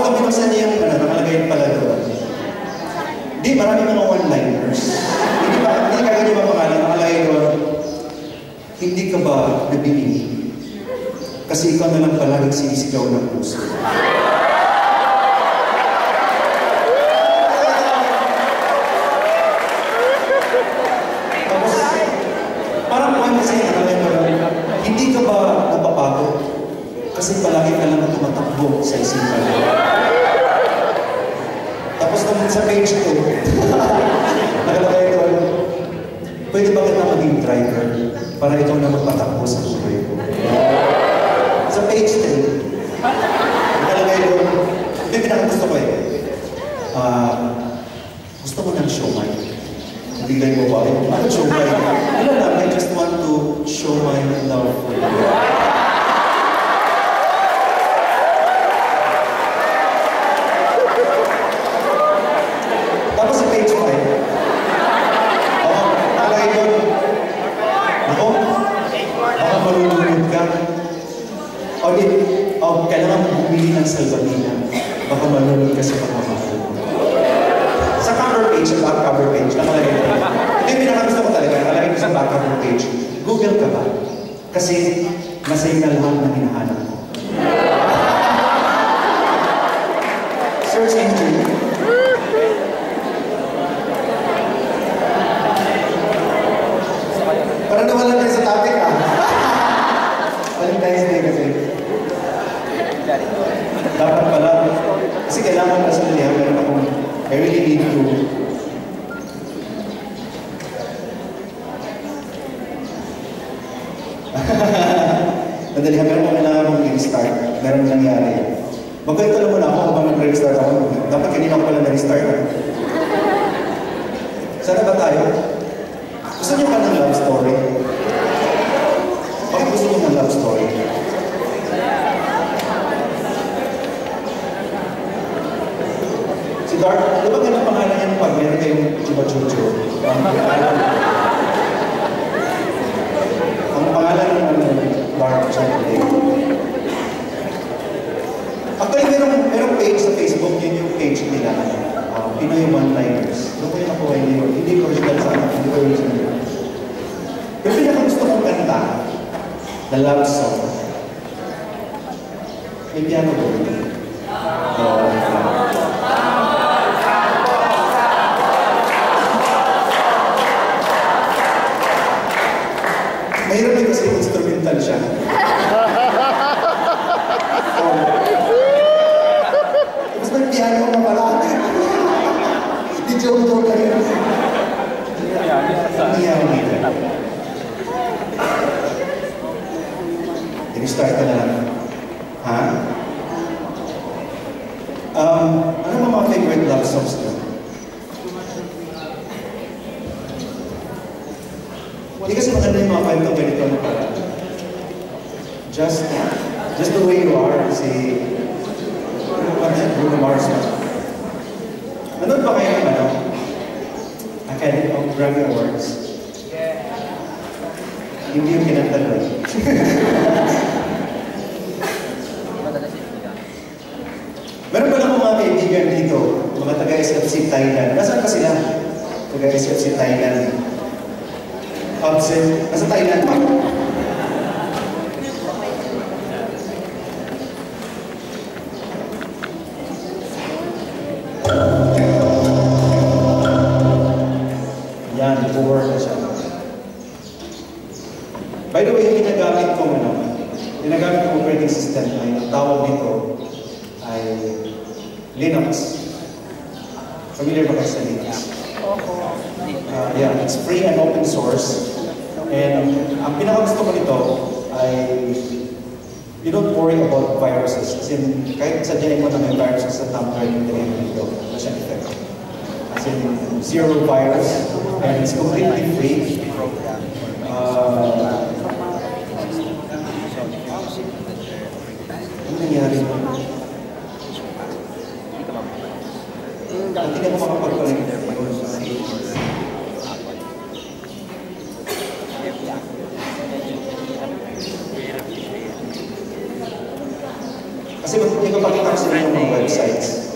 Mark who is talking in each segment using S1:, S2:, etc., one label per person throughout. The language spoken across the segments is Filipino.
S1: pagka binuksan niya yung nakalagay pala doon. Hindi, marami mga one-liners. Hindi ka ganyan mga pangalan, nakalagay doon. Hindi ka ba nabibingi? Kasi ikaw na lang palaging sinisigaw ng puso. Tapos, parang kung kasi nakalagay doon, hindi ka ba napapagod? Kasi palagi ka lang tumatakbo sa isipan. Tapos naman sa page 2, nakalagay doon, pwede ba kita maging driver para ikaw na magpatakbo sa buhay ko? Sa page 10, nakalagay doon, ito yung pinakagusto ko gusto mo ng siomay? Nabigay mo ba? Ano siomay? Wala lang, I just want to show my love for you. Tapos sa page 5, nakalagay doon, ako, baka malulunod ka. Kailangan mo bumili ng salbabina. Baka malulunod ka sa pagmamahal. Sa cover page, sa back cover page, nakalagay doon. Ito yung pinakagusto ko talaga, nakalagay ko sa back cover page. Google ka ba? Kasi masaya na lahat na hinahanap ko. Search engine. Parang nawala tayo sa topic Valentine's Day kasi. Dapat pala. Kasi kailangan personally, meron akong, I really need to. Madali, meron mo kailangan mong i-restart. Meron nangyari. Magkwento lang muna ako kung nag-restart ako. Dapat kanina ko pala na-restart. Sana ba tayo? Gusto niyo ba ng love story? Bakit gusto niyo ng love story? Si Dark, di ba ganang pangalan niya pag meron kayong Chiba-Chucho? Ang pangalan ng Dark Chocolate. Actually, merong page sa Facebook, yun yung page nila. Pinoy One-Liners. Doon ko yung nakuha niyo. Hindi ko original sana. Hindi ko original. Pero pinakagusto kong kanta, the love song. May piano ko. Mahirap din kasi instrumental siya. Tapos may piano ka pala. Hindi joke-joke lang yun. I-restart ka na lang. Ha? Ano mga favorite love songs ko? Hindi kasi maganda yung mga kwento ganito na parang just the way you are, si Bruno Mars. Nanood ba kayo ng Academy of Grammy Awards? Hindi yung kinanta doon. Meron pa lang mga kaibigan dito, mga taga-SFC Thailand. Nasaan pa sila? Taga-SFC Thailand. Absent. Nasa Thailand pa. Yan, nag-work na siya. By the way, ginagamit kong operating system ay ang tawag dito ay Linux. Familiar ba kayo sa Linux? Yeah, it's free and open source. And ang pinakagusto ko nito ay you don't worry about viruses. As in, kahit sadyain mo na may viruses sa thumb drive yung dito, wala siyang effect. As in, zero virus, and it's completely free. Ano nangyari mo? Hindi na mo makapag-connect. Kasi ipapakita ko sa inyo mga websites.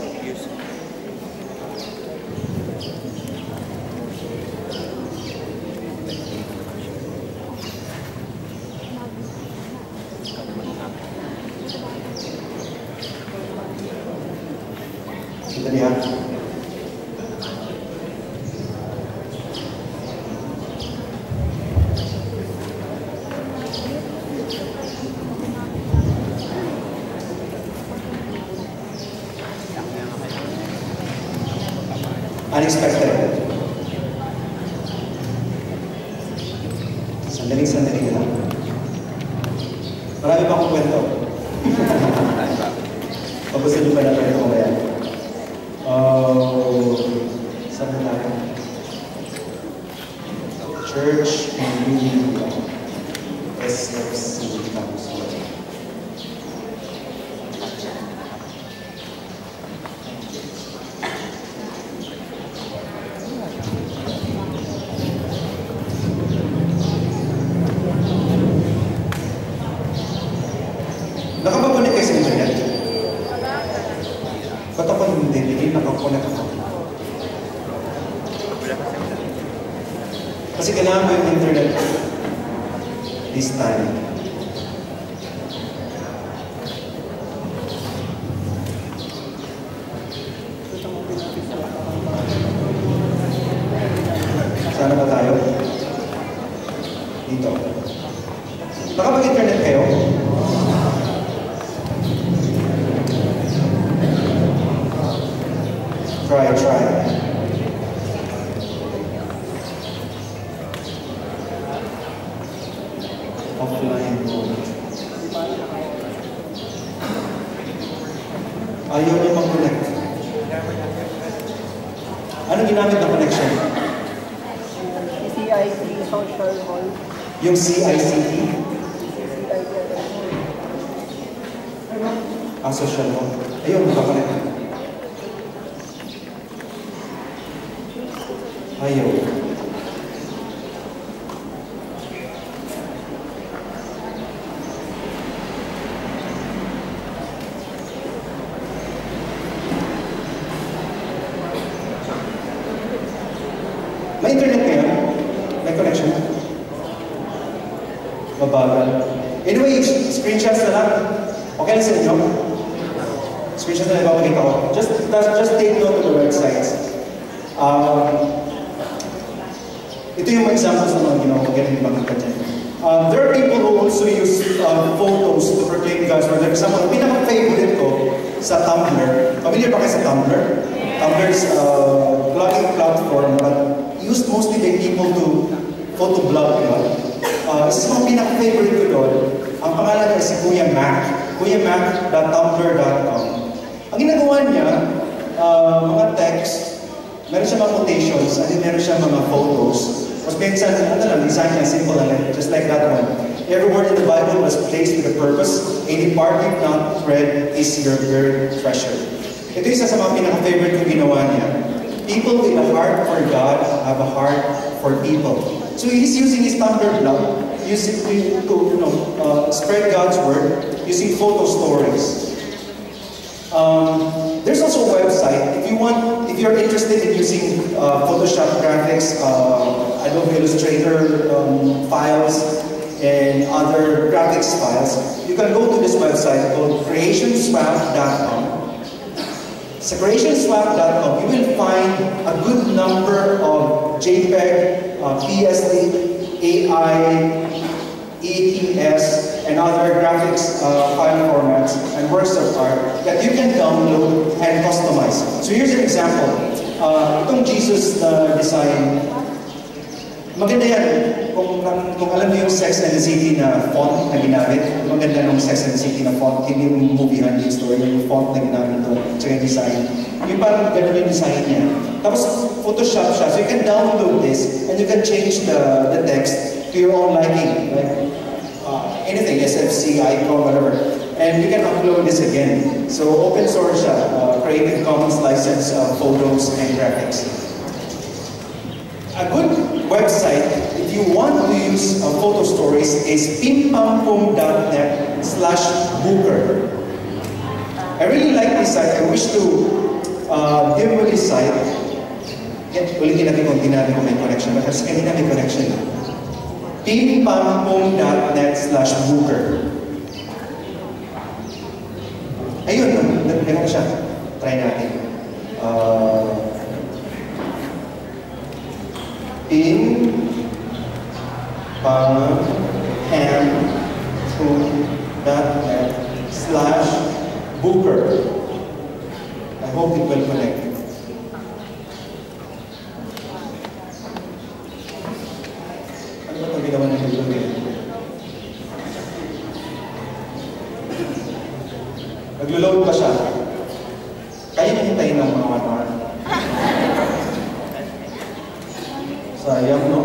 S1: Kita niya. Unexpected. Sandali lang. Marami pa akong kwento. Pag-gusto nyo ba na kwento ko ba yan? Saan na tayo? Church Community SFC Council. Nakapagunin kayo sa internet? Ba't ako hindi nakakunik ako? Kasi kailangan mo yung internet this time. Saan ba tayo? Dito. Nakapag-internet kayo? Try. Offline mode. Ayaw niyo mag-connect. Ano ginamit ng connection?
S2: CIC Social Hall.
S1: Yung CICT? Social Hall. Ayun, makakonect. Ayaw. May internet kayo? May connection? Mabagal. Anyway, screenshots na lang. Okay na sa inyo? Screenshots na lang ipapakita ko. Just take note of the websites. Ito yung examples na mga ginawa ko, ganun yung makita dyan. There are people who also use photos to proclaim God's word. For example, ang pinaka-favorite ko sa Tumblr. Familiar ba kayo sa Tumblr? Tumblr is a blogging platform but used mostly by people to photoblog. Isa sa mga pinaka-favorite ko doon, ang pangalan niya si Kuya Mac. KuyaMac.tumblr.com. Ang ginagawa niya, mga text, meron siya mga quotations, and then meron siya mga photos. Mas minsan, design niya, simple lang, just like that one. Every word in the Bible was placed with a purpose. Any part you've not read is your very treasure. Ito isa sa mga pinaka-favorite kong ginawa niya. People with a heart for God have a heart for people. So he's using his Tumblr blog, using to spread God's word, using photo stories. There's also a website. If you're interested in using Photoshop graphics, Adobe Illustrator files, and other graphics files, you can go to this website called creationswap.com. Sa creationswap.com, you will find a good number of JPEG, PSD, AI, ATS, and other graphics file formats and works of art that you can download and customize. So here's an example. Itong Jesus na design, maganda yan. Kung alam niyo yung Sex and the City na font na ginamit, maganda ng Sex and the City na font, hindi yung moviehan yung story, yung font na ginamit doon, tsaka yung design. Yung parang ganun yung design niya. Tapos Photoshop siya, so you can download this and you can change the text to your own liking. Like, anything, SFC, icon, whatever. And you can upload this again. So open source siya, Creative Commons license photos and graphics. A good website, if you want to use photo stories, is pimpampum.net/booker. I really like this site. I wish to demo this site. Ulitin natin kung natin kung may connection. Kasi kanina may connection. teampampong.net/booker. Ayun, ganun siya. Try natin. teampampong.net/booker. I hope it will connect. Ano ba ito ginawa ng YouTube? Naglo-load pa siya. Kaya niya hintayin ng mga 1 hour. Sayang, no?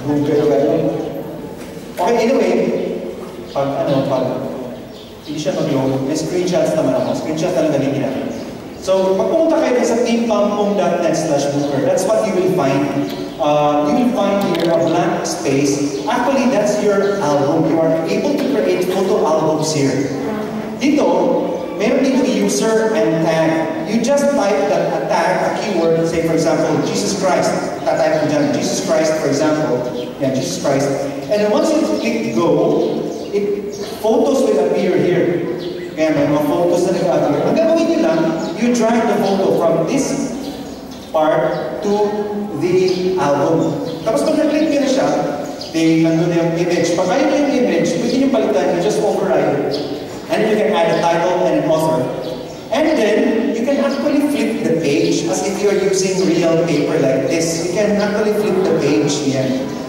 S1: Google kayo. Okay, anyway, pag hindi siya mag-load, may screenshots naman ako. Screenshots talaga din natin. So, pag pumunta kayo sa teampampong.net/booker, that's what you will find. You will find here a blank space. Actually, that's your album. You are able to create photo albums here. Dito, meron dito user and tag. You just type a tag, a keyword, say for example, Jesus Christ. Tatype mo dyan, Jesus Christ, for example. Yeah, Jesus Christ. And then once you click go, photos will appear here. Kaya may mga photos na nag-appear. Ang gagawin nyo lang, you drag the photo from this part to the album. Tapos pag na-click nyo na siya, nandun na yung image. Pag ayaw yung image, pwede nyo palitan, you just override it. And then you can add a title and an author. And then, you can actually flip the page as if you're using real paper like this. You can actually flip the page here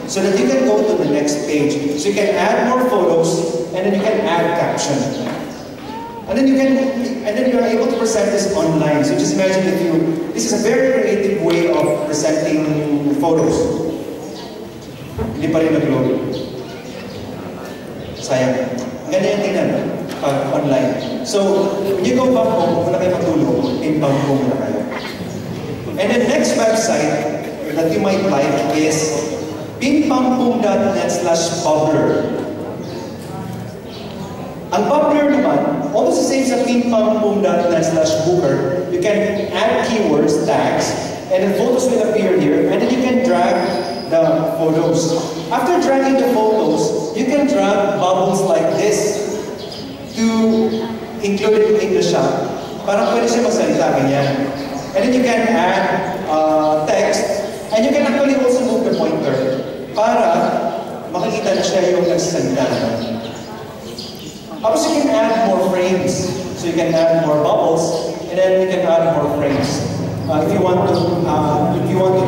S1: so that you can go to the next page. So you can add more photos and then you can add caption. And then you are able to present this online. So just imagine this is a very creative way of presenting photos. Hindi pa rin nag-load. Sayang. Ganyan yung tingnan pag online. So, when you go back home, kung na kayo matulog, teampampong na kayo. And the next website that you might like is teampampong.net/bubbler. Ang Bubbler naman, almost the same sa teampampong.net/booker. You can add keywords, tags, and then photos will appear here, and then you can drag the photos. After dragging the photos, you can drag bubbles like this to include it in the shot. Parang pwede siya magsalita, ganyan. And then you can add text, and you can actually also move the pointer para makikita na siya yung nagsasalita. Tapos you can add more frames. So you can add more bubbles, and then you can add more frames. If you want to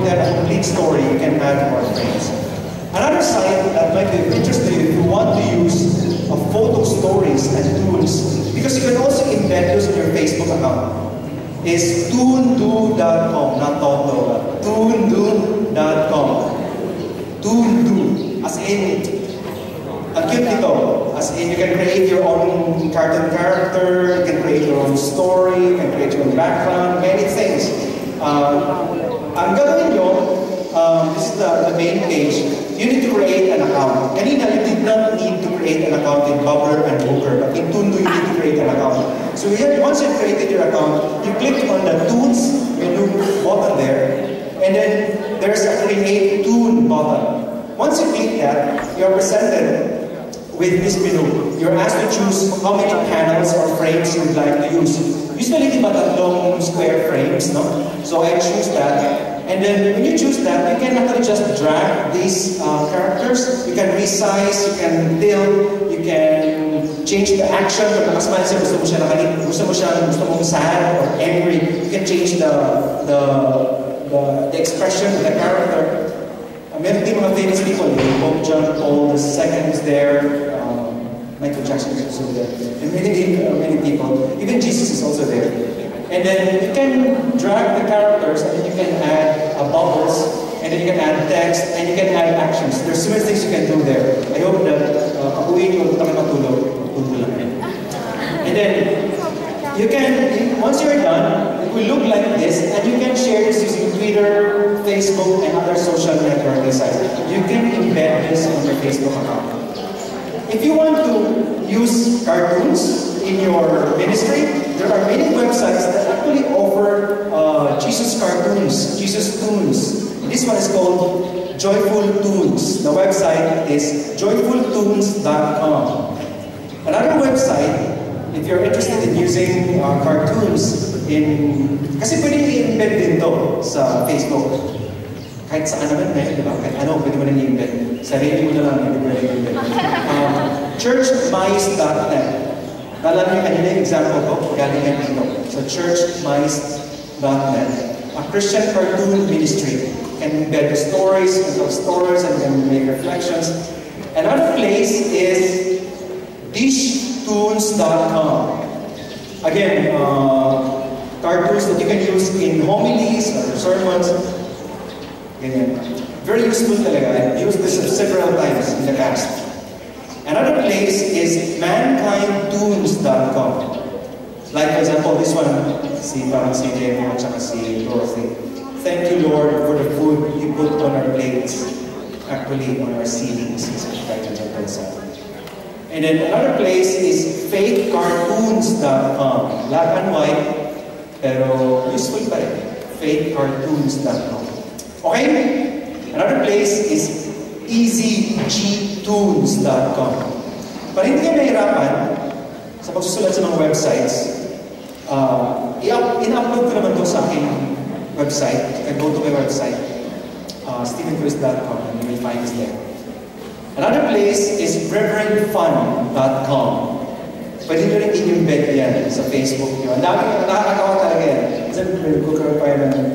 S1: tell a complete story, you can add more frames. Another site that might be of interest to you if you want to use photo stories and tools, because you can also embed those in your Facebook account, is toondo.com, not Toto, toondo.com. Toondu, as in, ang cute nito, as in you can create your own cartoon character, you can create your own story, you can create your own background, many things. Ang gagawin nyo, this is the main page, you need to create an account. Kanina, you did not need to create an account in Bubbler and Booker, but in Toondu, you need to create an account. So once you've created your account, you click on the Toons menu button there, and then there's a Create Toon button. Once you click that, you're presented with this menu. You're asked to choose how many panels or frames you would like to use. Usually, di ba tatlong square frames, no? So I choose that. And then when you choose that, you can actually just drag these characters. You can resize, you can tilt, you can change the action. Kung nakasmile siya, gusto mo sad or angry, you can change the expression of the character. Meron din mga famous people, Pope John Paul II is there, Michael Jackson is also there, and many people. Even Jesus is also there. And then you can drag the characters, and then you can add bubbles, and then you can add text, and you can add actions. There's so many things you can do there. I hope that pag-uwi nyo, kami matulog, lang. And then, you can, once you're done, it will look like this, and you can share this using Twitter, Facebook, and other social networking sites. You can embed this on your Facebook account. If you want to use cartoons in your ministry, there are many websites that actually offer Jesus cartoons, Jesus tunes. This one is called Joyful Tunes. The website is joyfultunes.com. Another website, if you're interested in using cartoons kasi pwede i-embed din to sa Facebook. Kahit saan naman ngayon, di ba? Kahit ano, pwede mo nang i-embed. Sarili mo na lang, hindi pwede i-embed. Churchmice.net. Naalala niyo kanina yung example ko, galing yan dito. So, churchmice.net. A Christian cartoon ministry. Can embed the stories, can tell stories, and can make reflections. Another place is dishtunes.com. Again, cartoons that you can use in homilies or sermons. Ganyan. Very useful talaga. I've used this several times in the past. Another place is mankindtunes.com. Like, for example, this one, parang si Demo at saka si Dorothy. Thank you, Lord, for the food you put on our plates. Actually, on our ceilings. And then another place is fakecartoons.com. Black and white, pero useful pa rin. Fakecartoons.com. Okay? Another place is easygtunes.com. Para hindi kayo nahirapan sa pagsusulat sa mga websites, in-upload ko naman ito sa aking website. You can go to my website, stephenchris.com, and you will find this there. Another place is reverendfun.com. Pwede nyo rin i-embed yan sa Facebook nyo. Ang dami, nakakatawa talaga yan.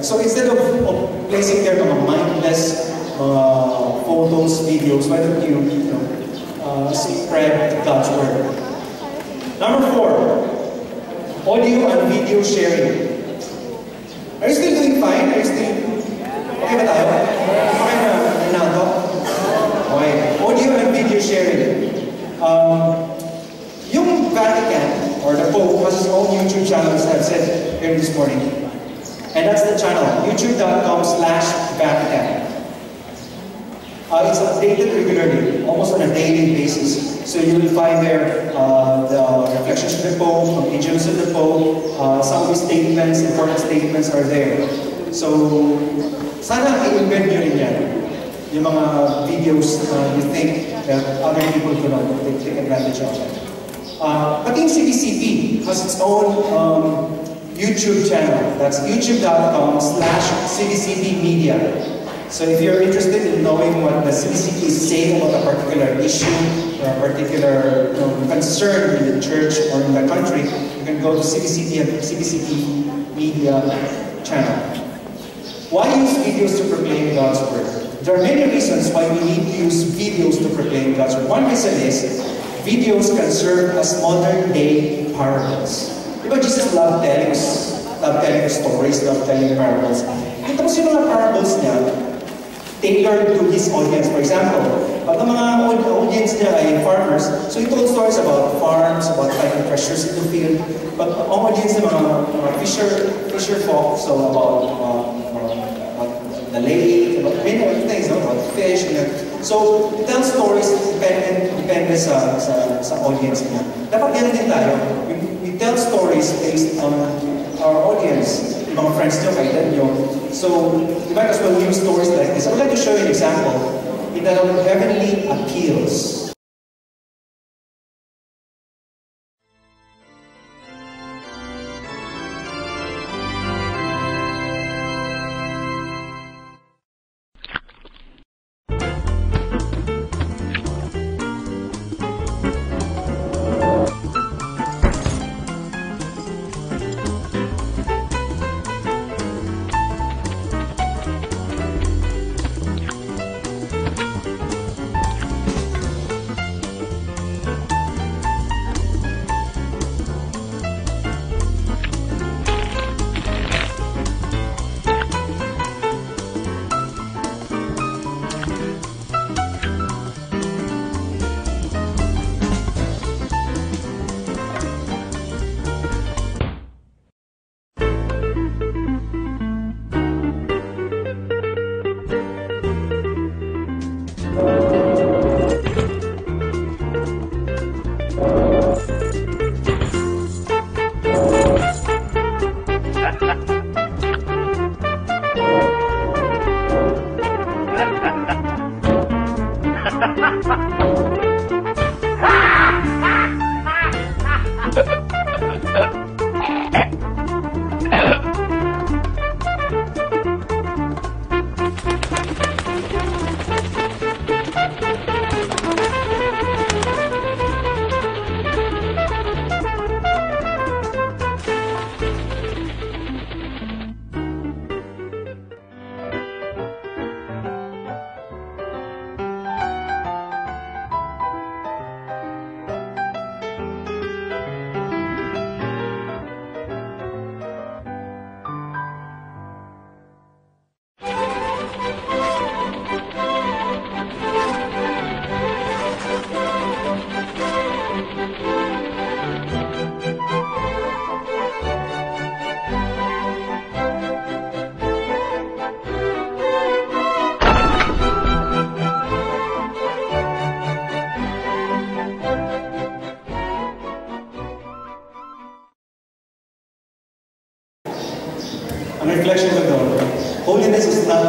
S1: So instead of placing there mga mindless photos, videos, why don't you, spread God's Word. Number 4, audio and video sharing. Are you still doing fine? Are you still... Okay ba tayo? Okay na ito? Okay. Audio and video sharing. Yung Vatican, or the Pope, has his own YouTube channel, as I've said here this morning. And that's the channel, youtube.com/Vatican. It's updated regularly, almost on a daily basis. So you will find there the reflections of the Pope, angels of the Pope, some of his statements, important statements are there. So, sana i-embed nyo rin yan. Yung mga videos you think that other people could not take advantage of. Pati yung CBCP has its own YouTube channel. That's youtube.com/CBCPmedia. So if you're interested in knowing what the CBCP is saying about a particular issue or a particular concern in the church or in the country, you can go to CBCP Media channel. Why use videos to proclaim God's Word? There are many reasons why we need to use videos to proclaim God's Word. One reason is videos can serve as modern-day parables. Diba Jesus loved telling stories, loved telling parables. Kita mo yung mga parables niya, tailored to his audience. For example, pag ang mga audience niya ay farmers, so he told stories about farms, about finding treasures in the field. But ang audience niya, mga fisher folk, so about the lake, about many other things, about fish. So, he tells stories depende sa audience niya. Dapat yan din tayo. We tell stories based on our audience. Mga friends nyo, kailan nyo. So, you might as well use stories like this. I would like to show you an example entitled Heavenly Appeals.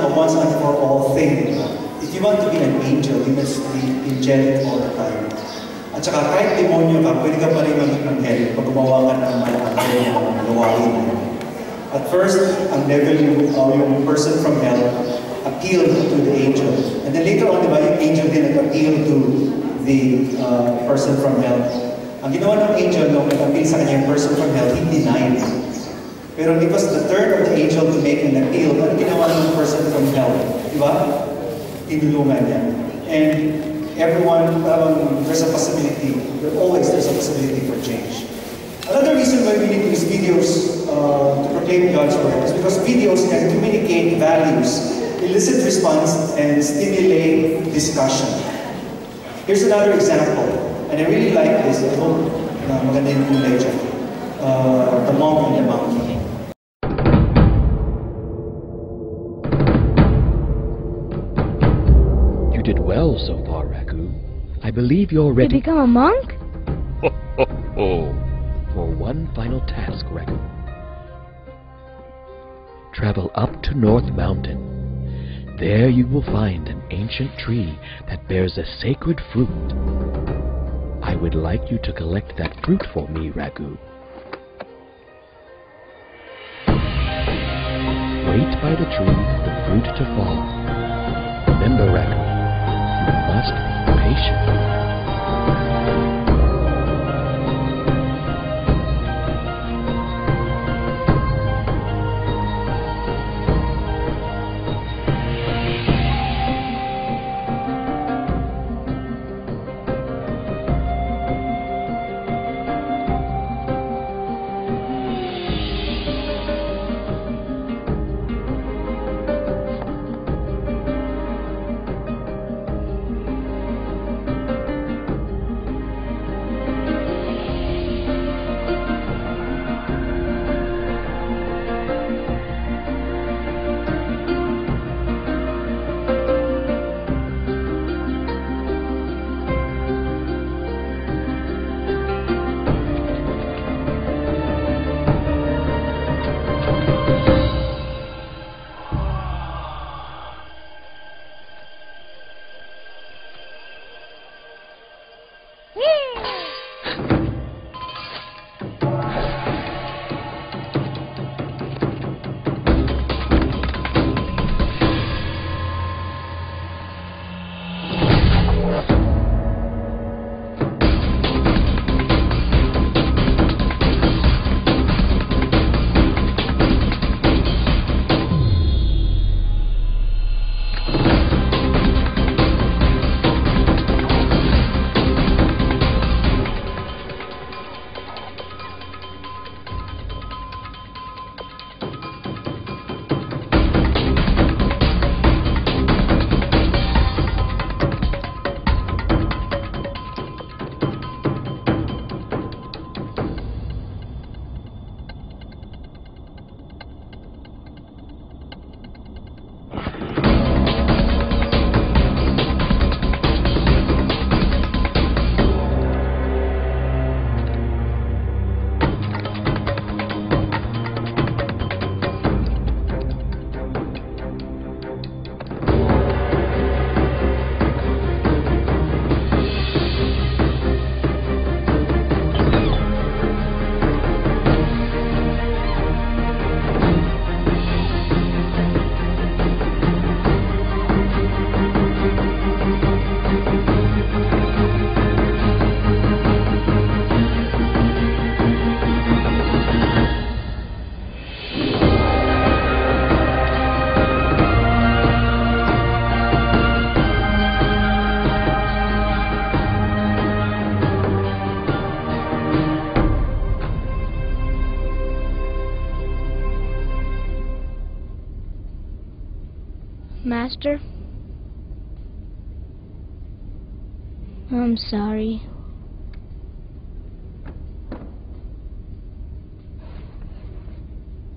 S1: a once and for all thing. If you want to be an angel, you must be angelic all the time. At saka kahit demonyo ka, pwede ka pa rin maging anghel pag gumawa ka ng mga gawain. At first, ang level yung person from hell appealed to the angel. And then later on, diba, yung angel din nag-appeal to the person from hell. Ang ginawa ng angel nung nag-appeal sa kanya yung person from hell, he denied. Pero it was the turn of the angel to make an appeal. Ano ginawa ng person from hell? Diba? Tinulungan niya. And everyone, there's a possibility. There's a possibility for change. Another reason why we need to use videos to proclaim God's word is because videos can communicate values, elicit response, and stimulate discussion. Here's another example, and I really like this. I hope maganda yung kulay dyan. The monk and the monkey.
S2: You did well so far, Ragu. I believe you're ready
S3: to become a monk?
S2: Ho, ho, ho. For one final task, Ragu. Travel up to North Mountain. There you will find an ancient tree that bears a sacred fruit. I would like you to collect that fruit for me, Ragu. Wait by the tree for the fruit to fall. Remember, Ragu, you must be patient.
S3: Master? I'm sorry.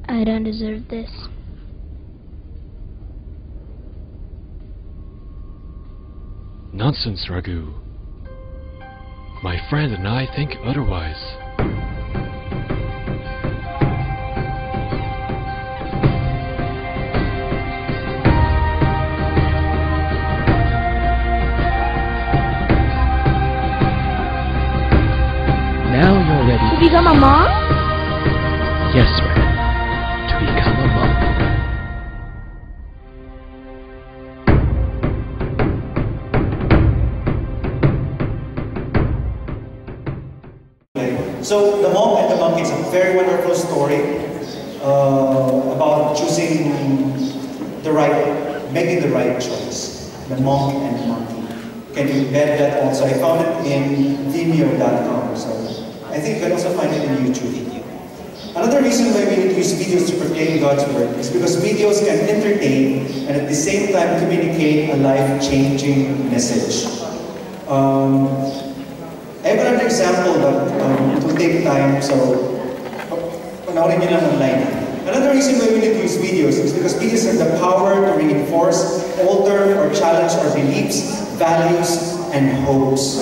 S3: I don't deserve this.
S4: Nonsense, Ragu. My friend and I think otherwise.
S3: become a monk?
S2: Yes, friend. To become a monk.
S1: So, The Monk and the Monkey is a very wonderful story about choosing making the right choice. The Monk and the Monkey. Can you embed that also? I found it in Vimeo.com, so I think you can also find it in YouTube. Another reason why we need to use videos to proclaim God's Word is because videos can entertain and at the same time communicate a life-changing message. I have another example, but it will take time, so panoorin niyo lang online. Another reason why we need to use videos is because videos have the power to reinforce, alter, or challenge our beliefs, values, and hopes.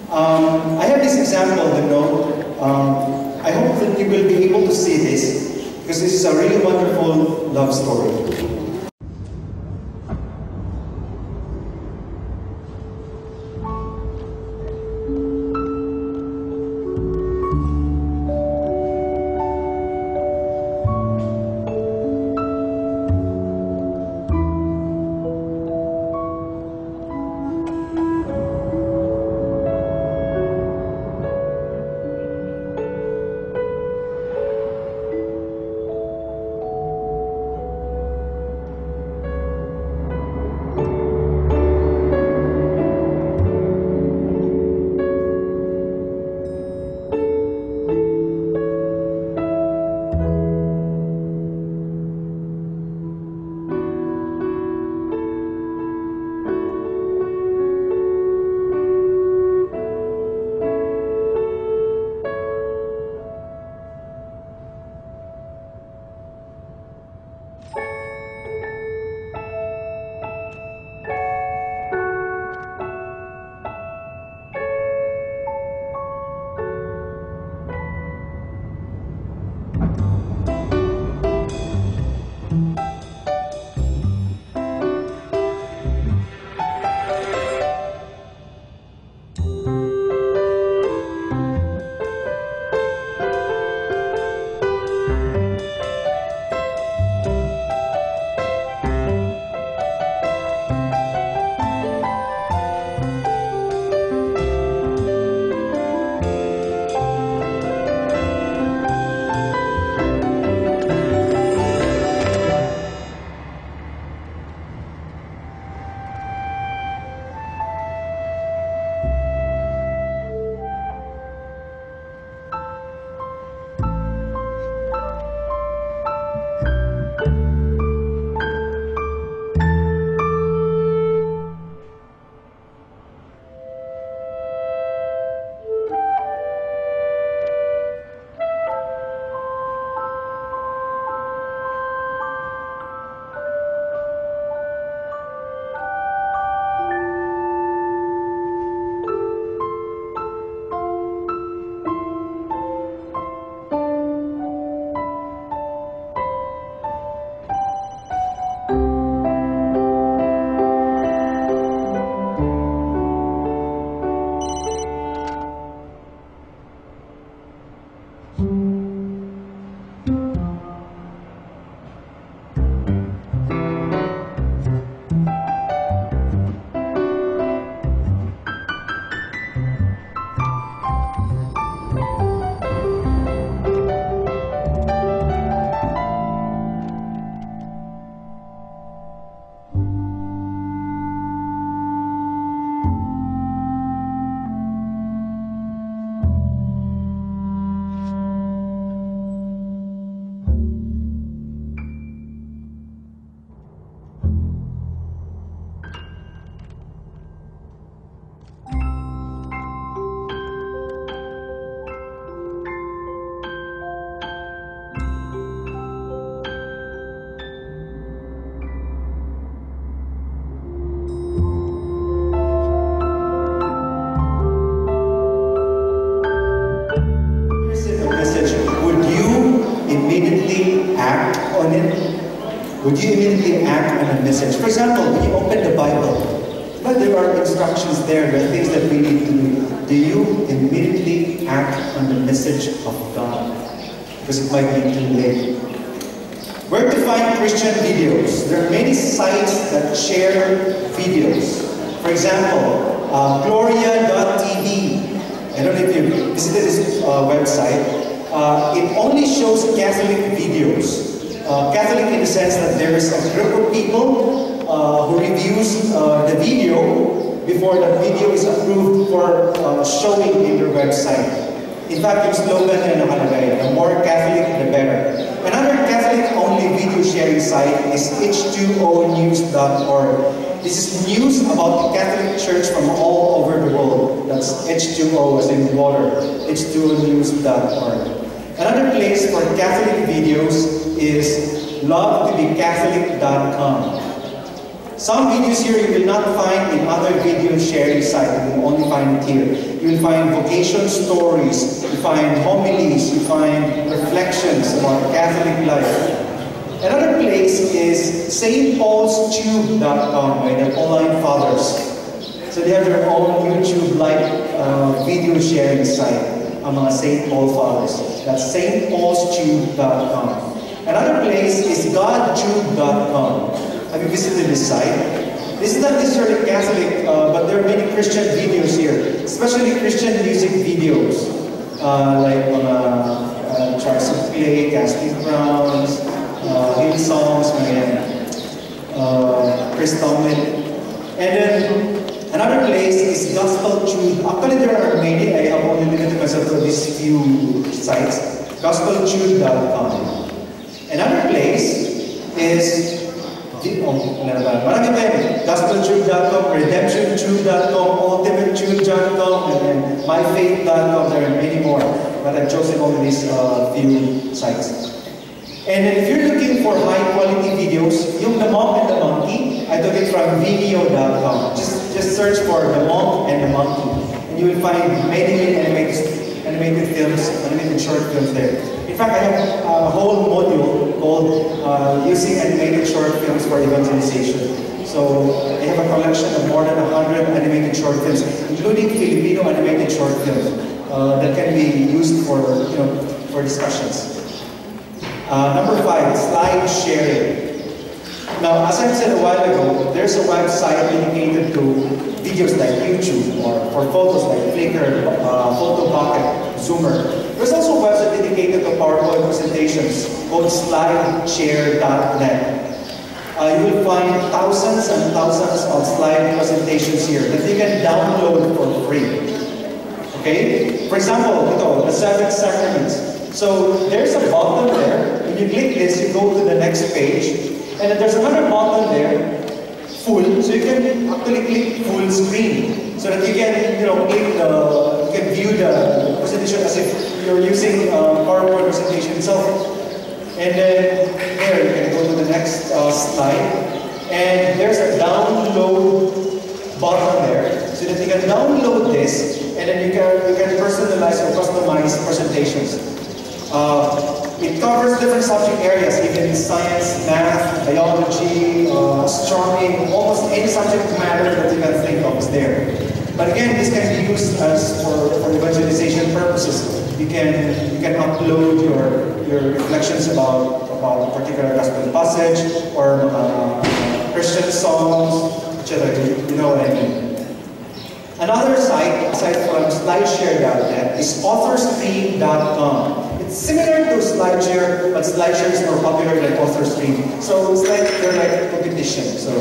S1: I have this example, the note. I hope that you will be able to see this, because this is a really wonderful love story. Would you immediately act on a message? For example, when you open the Bible, But there are instructions there, there are things that we need to do. Do you immediately act on the message of God? Because it might be too late. Where to find Christian videos? There are many sites that share videos. For example, Gloria.tv. I don't know if you visited this website. It only shows Catholic videos. Catholic in the sense that there is a group of people who reviews the video before the video is approved for showing in their website. In fact, yung slogan nila nakalagay, the more Catholic, the better. Another Catholic-only video sharing site is h2onews.org. This is news about the Catholic Church from all over the world. That's H2O as in water, h2onews.org. Another place for Catholic videos is lovetobecatholic.com. Some videos here you will not find in other video sharing sites. You will only find it here. You will find vocation stories, you find homilies, you find reflections about Catholic life. Another place is stpaulstube.com by the Pauline Fathers. So they have their own YouTube-like video sharing site among St. Paul Fathers. That's stpaulstube.com. Another place is godtube.com. Have you visited this site? This is not necessarily Catholic, but there are many Christian videos here, especially Christian music videos, like Charles of Clay, Casting Crowns, Hill Songs, Chris Tomlin. And then another place is Gospel Tube. Actually, there are many. I have only limited myself to these few sites. GospelTube.com. Another place is GospelTube.com, RedemptionTube.com, UltimateTube.com, and then MyFaith.com. There are many more, but I've chosen only these few sites. And then if you're looking for high-quality videos, yung The Monk and the Monkey, I took it from Vimeo.com. Just search for The Monk and the Monkey, and you will find many animated films, animated short films there. In fact, I have a whole module called Using Animated Short Films for Evangelization. So I have a collection of more than 100 animated short films, including Filipino animated short films that can be used for discussions. Number 5, slide sharing. Now, as I said a while ago, there's a website dedicated to videos like YouTube or for photos like Flickr, PhotoBucket, Zoomer. There's also a website dedicated to PowerPoint presentations called slideshare.net. You will find thousands and thousands of slide presentations here that you can download for free. Okay? For example, the 7 sacraments. So there's a button there. When you click this, you go to the next page. And then there's another button there, full. So you can actually click full screen. So that you can, you can view the presentation as if you're using PowerPoint presentation itself. And then there, you can go to the next slide. And there's a download button there. So that you can download this, and then you can personalize or customize presentations. It covers different subject areas, even science, math, biology, astronomy, almost any subject matter that you can think of is there. But again, this can be used as for evangelization purposes. You can upload your reflections about a particular gospel passage or Christian songs, etc. You know what I mean. Another site, aside from slideshare.net, is authorstream.com. It's similar to SlideShare, but SlideShare is more popular than AuthorStream. So it's like they're like a competition. So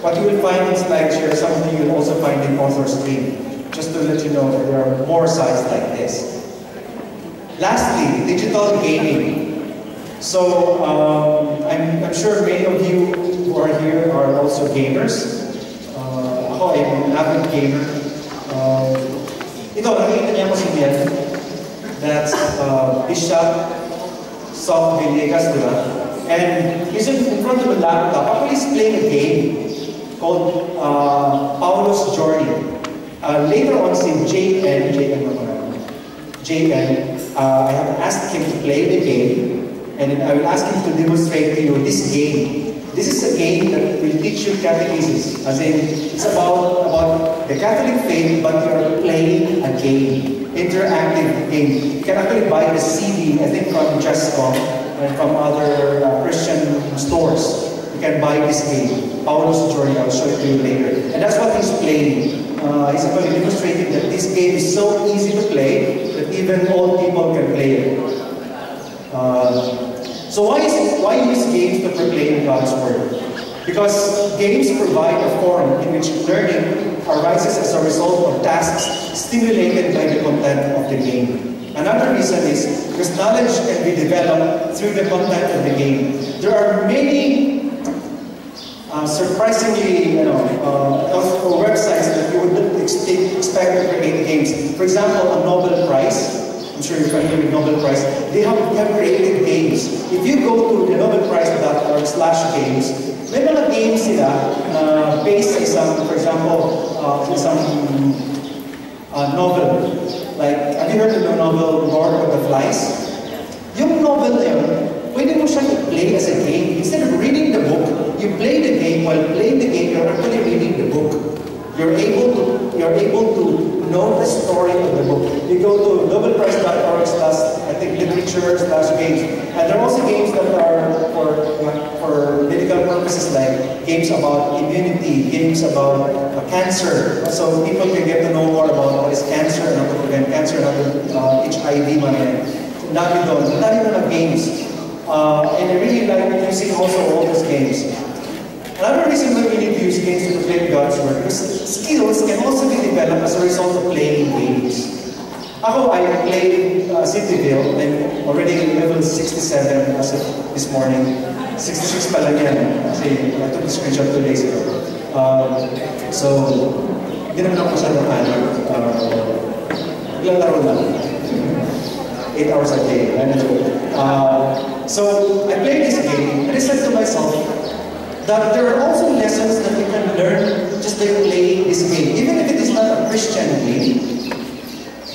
S1: what you will find in SlideShare is something you will also find in AuthorStream. Just to let you know that there are more sites like this. Lastly, digital gaming. So I'm sure many of you who are here are also gamers. Ako ay an avid gamer. Ito, nakikita niya ko si Miel. That's Bishop Sok Villegas, di ba? And he's in front of a laptop. Actually, he's playing a game called Paulo's Journey. Later on, si JN, I have asked him to play the game, and then I will ask him to demonstrate to you this game. This is a game that will teach you catechesis, as in, it's about the Catholic faith, but you're playing a game, interactive game. You can actually buy the CD, I think from Chess.com and from other Christian stores. You can buy this game, Paolo's Journey. I'll show it to you later. And that's what he's playing. He's actually demonstrating that this game is so easy to play that even old people can play it. So why use games to proclaim God's Word? Because games provide a forum in which learning arises as a result of tasks stimulated by the content of the game. Another reason is because knowledge can be developed through the content of the game. There are many surprisingly, websites that you would expect to create games. For example, a Nobel Prize. I'm sure you're familiar with Nobel Prize. They have created games. If you go to the nobelprize.org/games, may mga games sila based sa for example, isang novel. Like, have you heard of the novel Lord of the Flies? Yung novel na yun, pwede mo siyang i-play as a game. Instead of reading the book, you play the game. While playing the game, you're actually reading the book. You're able to know the story of the book. You go to nobelprize.org/literature/games, and there are also games that are for medical purposes, like games about immunity, games about cancer, so people can get to know more about what is cancer and how to prevent cancer and how to HIV man. Dami doon games, and I really like using also all those games. Another reason why we need to use games to proclaim God's Word is skills can also be developed as a result of playing games. Ako, I played Cityville. I'm already level 67 as of this morning. 66 pa lang yan. Kasi I took the screenshot 2 days ago. So, hindi naman ako masyadong ilang laro lang. 8 hours a day. So, I played this game and I said to myself, that there are also lessons that we can learn just by playing this game. Even if it is not a Christian game,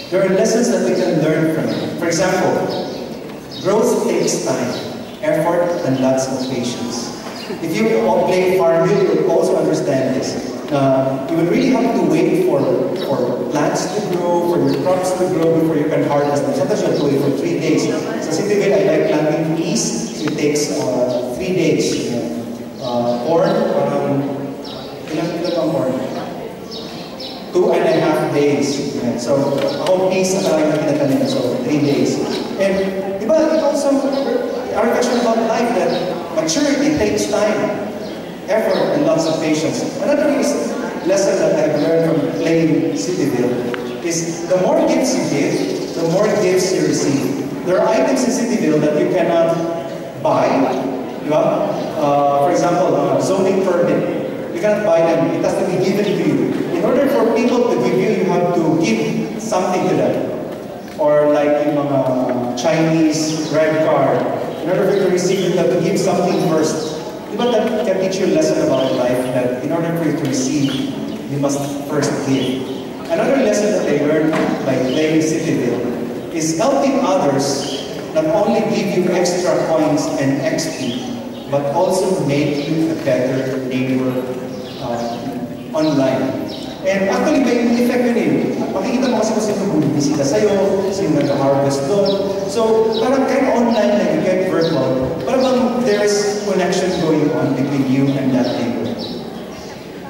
S1: there are lessons that we can learn from it. For example, growth takes time, effort, and lots of patience. If you play Farmville, you will also understand this. You will really have to wait for plants to grow, for your crops to grow before you can harvest them. Sometimes you have to wait for 3 days. So Cityville, I like planting peas. It takes 3 days. Corn, ilang corn? 2.5 days. Yeah. So, ako piece na talagang pinatanim. So, 3 days. And, di ba, it also, our question about life that maturity takes time, effort, and lots of patience. Another lesson that I've learned from playing Cityville is the more gifts you give, the more gifts you receive. There are items in Cityville that you cannot buy. Diba? For example, zoning permit. You cannot buy them. It has to be given to you. In order for people to give you have to give something to them. Or like yung mga Chinese red card. In order for you to receive it, you have to give something first. Diba that can teach you a lesson about life that in order for you to receive, you must first give. Another lesson that I learned by playing Cityville is helping others not only give you extra coins and XP, but also make you a better neighbor online. And actually, may effect yun eh. Makikita mo kasi sino bumibisita sa'yo, sino nag-harvest doon. So, parang kahit online na you get virtual, parang there's connection going on between you and that neighbor.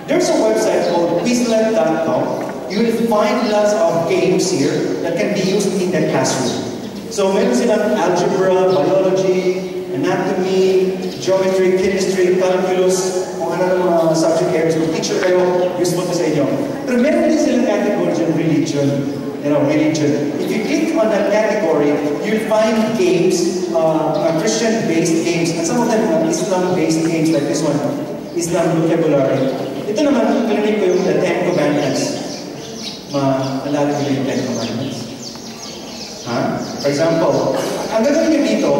S1: There's a website called Quizlet.com. You will find lots of games here that can be used in the classroom. So, meron silang algebra, biology, anatomy, geometry, chemistry, calculus, kung ano ng mga subject areas. Kung teacher kayo, useful to sa inyo. Pero meron din silang category dyan, religion. Religion. If you click on that category, you'll find games, Christian-based games, and some of them are Islam-based games like this one, Islam vocabulary. Ito naman, clinic ko yung the 10 Commandments. Maalala ko yung 10 Commandments. For example, ang gagawin nyo dito,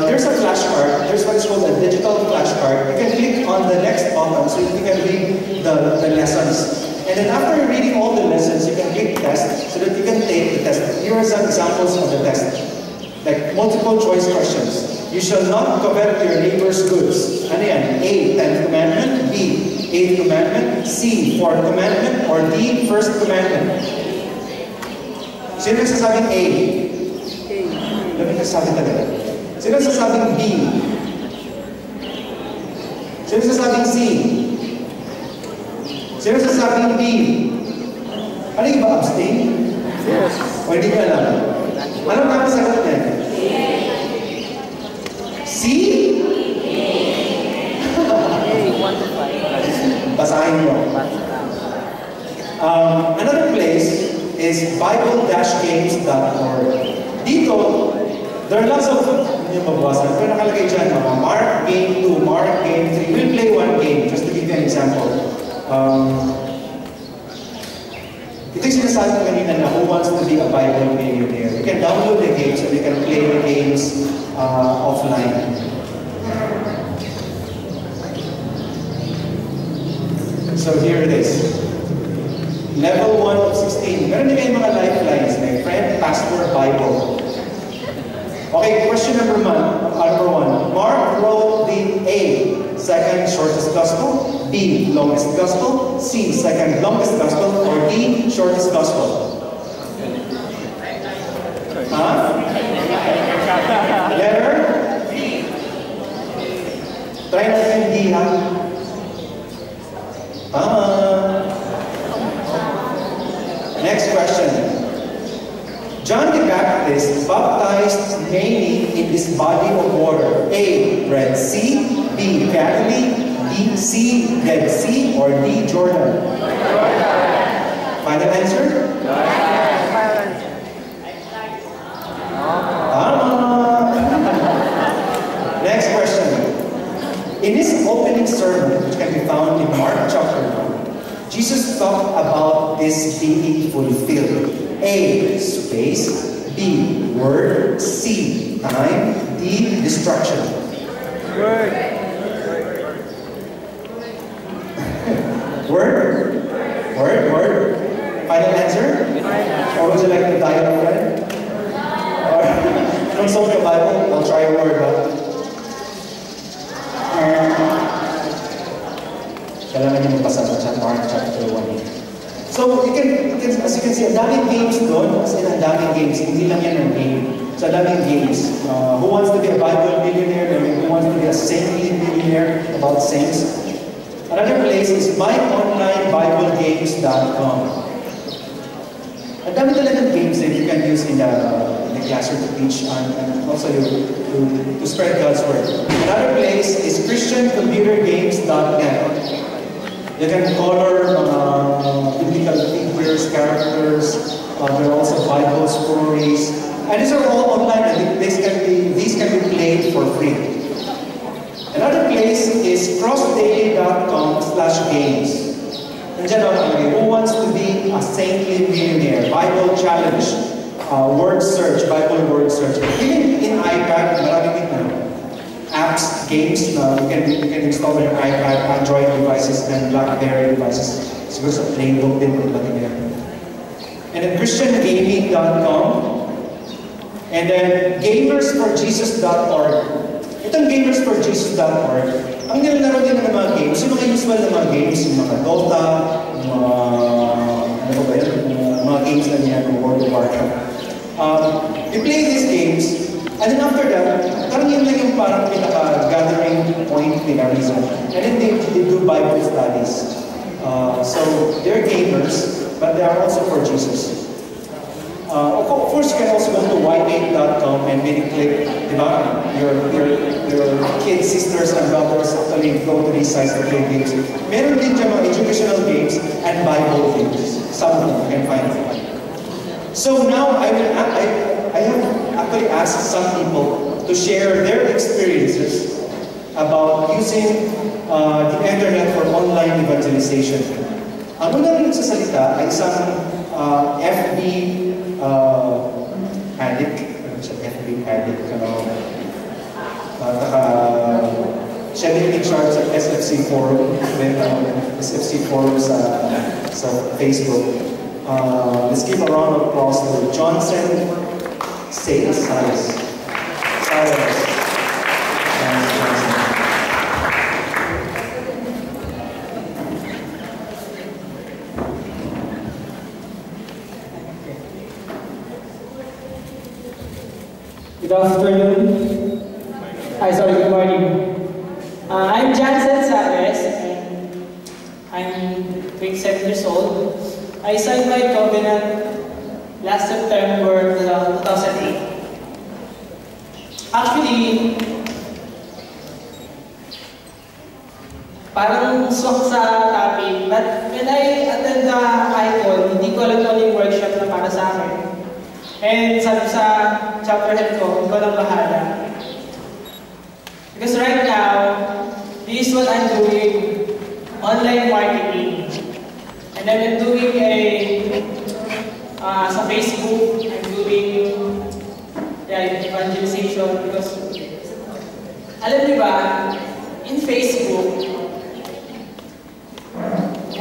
S1: there's a flashcard. There's what is called a digital flashcard. You can click on the next button so you can read the lessons. And then after reading all the lessons, you can click test so that you can take the test. Here are some examples of the test. Like multiple choice questions. You shall not covet your neighbor's goods. Ano yan? A, 10th commandment, B, 8th commandment, C, 4th commandment, or D, 1st commandment? Sino nagsasabing A? Alam mo nagsasabi talaga. Sino nagsasabing B? Sino nagsasabing C? Sino nagsasabing D? Ano yung ba? Abstain?
S5: Yes.
S1: O hindi ka alam? Anong tamang sagot niya? C?
S5: A, 1 to 5.
S1: Basahin mo. Another place is bible-games.org. Dito, there are lots of, hindi yung mabawasan, pero nakalagay dyan, Mark Game 2, Mark Game 3. We'll play one game, just to give you an example. Ito yung sinasabi ko kanina na who wants to be a Bible millionaire. You can download the games and you can play the games offline. So here it is. Level 1 of 16. Meron din kayong mga lifelines. My friend, Pastor, Bible. Okay, question number one. Mark wrote the A, second shortest gospel, B, longest gospel, C, second longest gospel, or D, shortest gospel. Huh? Letter? Try natin D, ha? Next question. John the Baptist baptized many in this body of water. A, Red Sea, B, Galilee, D, C, Dead Sea, or D, Jordan? Final answer? Next question. In his opening sermon, which can be found in Mark chapter 1, Jesus talked about this being fulfilled. A, space, B, word, C, time, D, destruction.
S5: Word.
S1: Word. Final answer? Or would you like to die on red? Or consult the Bible? I'll try a word, kailangan niyo magbasa sa Mark chapter 1. So, as you can see, ang daming games doon. As in, ang daming games. Hindi lang yan ang game. So, ang daming games. Who wants to be a Bible millionaire? Who wants to be a saintly millionaire about saints? Another place is myonlinebiblegames.com. Ang dami talagang games that you can use in the classroom to teach and also to spread God's word. Another place is christiancomputergames.net. You can color biblical figures, characters. There are also Bible stories, and these are all online. And these can be played for free. Another place is crossdaily.com/games. And who wants to be a saintly millionaire? Bible challenge, word search, Bible word search. Even in iPad, maraming apps, games, you can install on your iPad, Android devices, and BlackBerry devices. Siguro sa Playbook din kung pati nila. And then ChristianGaming.com. And then GamersForJesus.org. Itong GamersForJesus.org, ang nilalaro din ng mga games, yung mga usual na mga games, yung mga Dota, mga games na niya, World of Warcraft. You play these games, and then after that, parang yun lang yung parang pinaka-gathering point nila reason. And then they do Bible studies. So, they're gamers, but they are also for Jesus. Of course, you can also go to y8.com and maybe click, your kids, sisters, and brothers actually go to these sites to play games. Meron din dyan mga educational games and Bible games. Some of them you can find. So now, I have actually asked some people to share their experiences about using the internet for online evangelization. Ang una rin nagsasalita ay isang FB addict. FB addict. Siya din in charge sa SFC forum. SFC forum sa Facebook. Let's give a round of applause to Johnson Silas.
S6: Good afternoon. Good morning. I'm Jansen Saves, and I'm 27 years old. I signed my covenant last September 2008. Actually, parang swak sa topic, but when I attend the ICON, hindi ko alam yung workshop na para sa akin. And sabi sa chapter head ko, ikaw lang bahala. Because right now, this is what I'm doing, online marketing. And I'm doing sa Facebook, I'm doing evangelization because, alam niyo ba, in Facebook,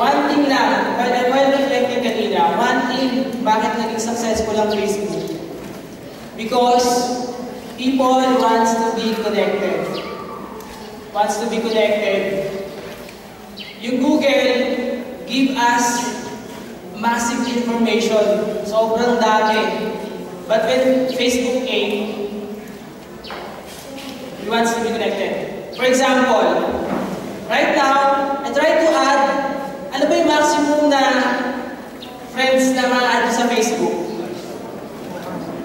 S6: one thing lang, while reflecting kanina, one thing, bakit naging successful ang Facebook? Because people wants to be connected. Yung Google give us massive information, sobrang dami. But when Facebook came, he wants to be connected. For example, right now, I try to add, ano ba yung maximum na friends na ma-add sa Facebook?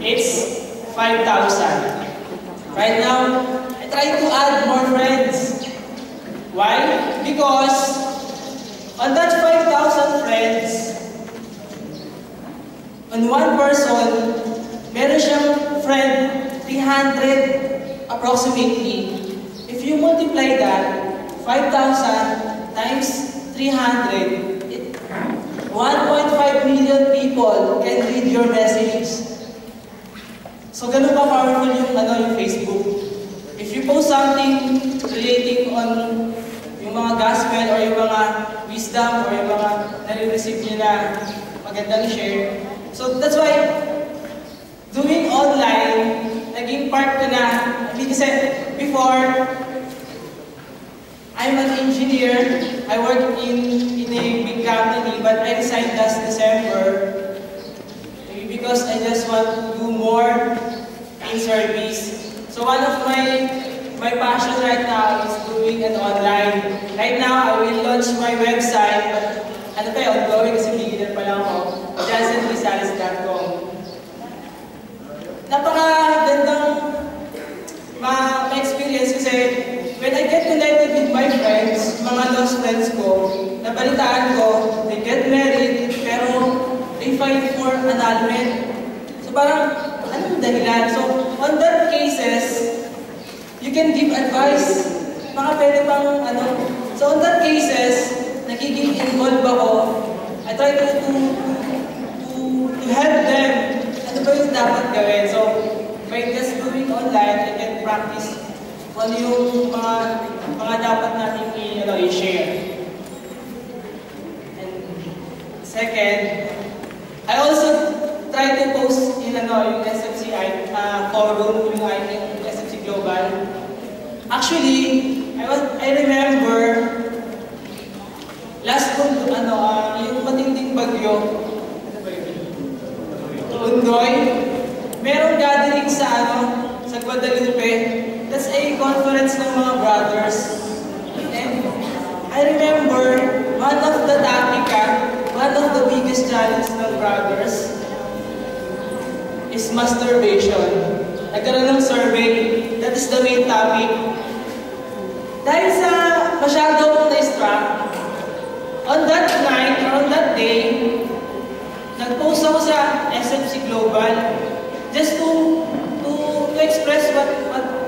S6: It's 5,000. Right now, I try to add more friends. Why? Because on that 5,000 friends, on one person, meron siyang friend, 300 approximately. If you multiply that, 5,000 times 300, 1.5 million people can read your message. So, ganun pa powerful yung Facebook. If you post something relating on yung mga gospel or yung mga wisdom or yung mga nare-receive niyo na magandang share. So, that's why doing online, naging part ko na, kasi before, I'm an engineer. I work in a big company, but I resigned last December because I just want to do more in service. So one of my passion right now is doing an online. Right now, I will launch my website, but ano pa yun, ongoing kasi bigilan pa lang ako, jansenrizalis.com. Napakagandang ma-experience kasi when I get connected with my friends, mga lost friends ko, nabalitaan ko, they get married, pero they fight for annulment. So parang, anong dahilan? So, on that cases, you can give advice. Mga pwede bang, So, on that cases, nagiging involved ako. I try to help them. Ano ba yung dapat gawin? So, by just doing online, I can practice ano yung mga dapat natin i-share. And second, I also try to post in yung SFCI forum, yung SFC Global. Actually, I remember last month, yung matinding bagyo, Undoy, merong gathering sa Guadalupe. That's a conference ng mga brothers. And I remember one of the topic, one of the biggest challenges ng brothers is masturbation. Nagkaroon ng survey, that is the main topic. Dahil sa masyado akong na-struck, on that night, or on that day, nag-post ako sa SFC Global just to express what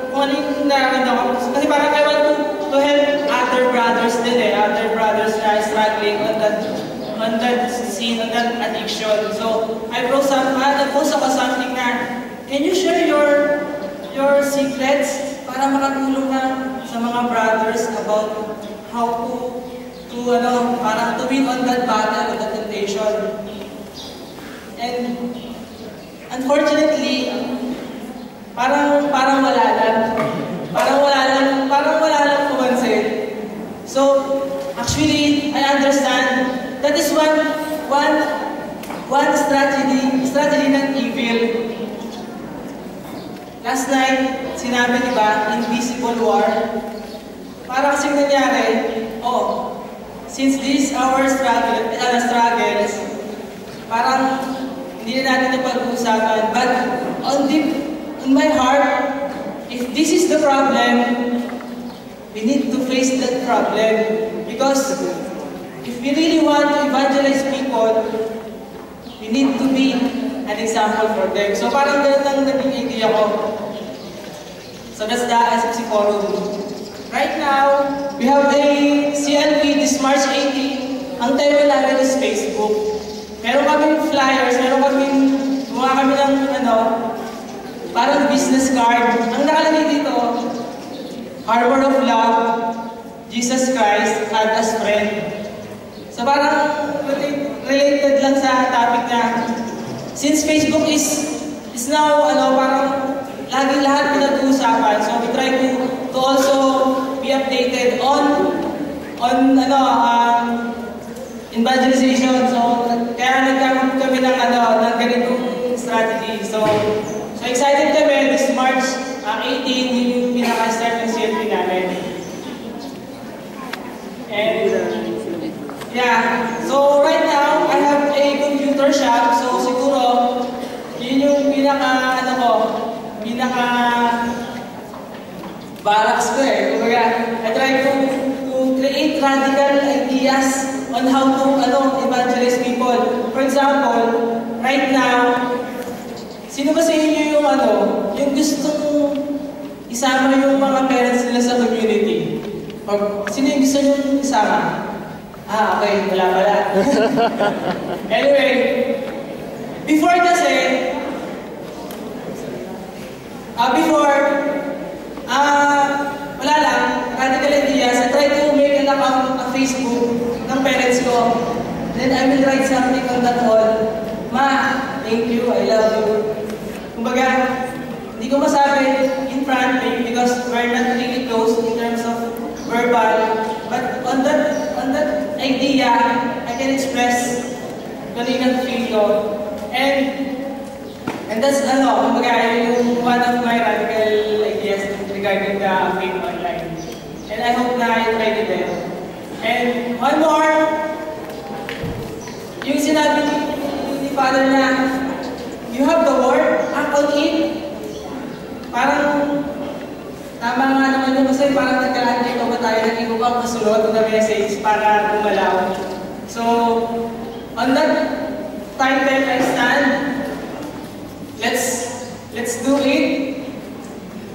S6: kung ano yung nararamdaman ko. Kasi parang I want to help other brothers din other brothers na struggling on that scene, on that addiction. So, nag-post ako something na, can you share your secrets para makatulong na sa mga brothers about how to win on that battle, on that temptation. And unfortunately, parang wala lang. Parang wala lang pumansin. So, actually, I understand that is one strategy ng evil. last night, sinabi diba, invisible war. Para kasing nangyari, since this our struggles, parang hindi na natin napag-uusapan. But on my heart, if this is the problem, we need to face that problem. Because if we really want to evangelize people, we need to be an example for them. So parang ganun lang naging idea ko. So that's the SFC Forum. Right now, we have a CLP this March 18. Ang tema namin is Facebook. Meron kaming flyers, gumawa kami ng parang business card. Ang nakalagay dito, Harbor of Love, Jesus Christ had us friend. So parang related lang sa topic na since Facebook is now parang lagi lahat pinag-uusapan. So we try to also be updated on evangelization. So kaya nagkaroon kami ng ganitong strategy. So excited kami this March 18 yung pinaka-start ng CLP namin. And yeah, so right now I have a computer shop. So siguro yun yung barracks ko eh. Kumbaga, I try to create radical ideas on how to evangelize people. For example, right now, sino ba sa inyo yung gustong isama yung mga parents nila sa community? Or sino yung gusto nyo isama? Okay, wala pala. Anyway, before kasi, wala lang, radical ideas. I try to make an account on Facebook ng parents ko. Then I will write something on that wall. Ma, thank you, I love you. Kumbaga, hindi ko masabi in front because we're not really close in terms of verbal. But on that idea, I can express kung yung feel ko. And that's kumbaga, yung one of my radical ideas regarding the faith online. And I hope na I tried it there. And one more, yung sinabi ni Father na, you have the word, act on it. Parang, tama nga naman yung kasi parang nagkalaan pa tayo ng iba pang kasulot na message para gumalaw. So, on that title I stand, let's do it.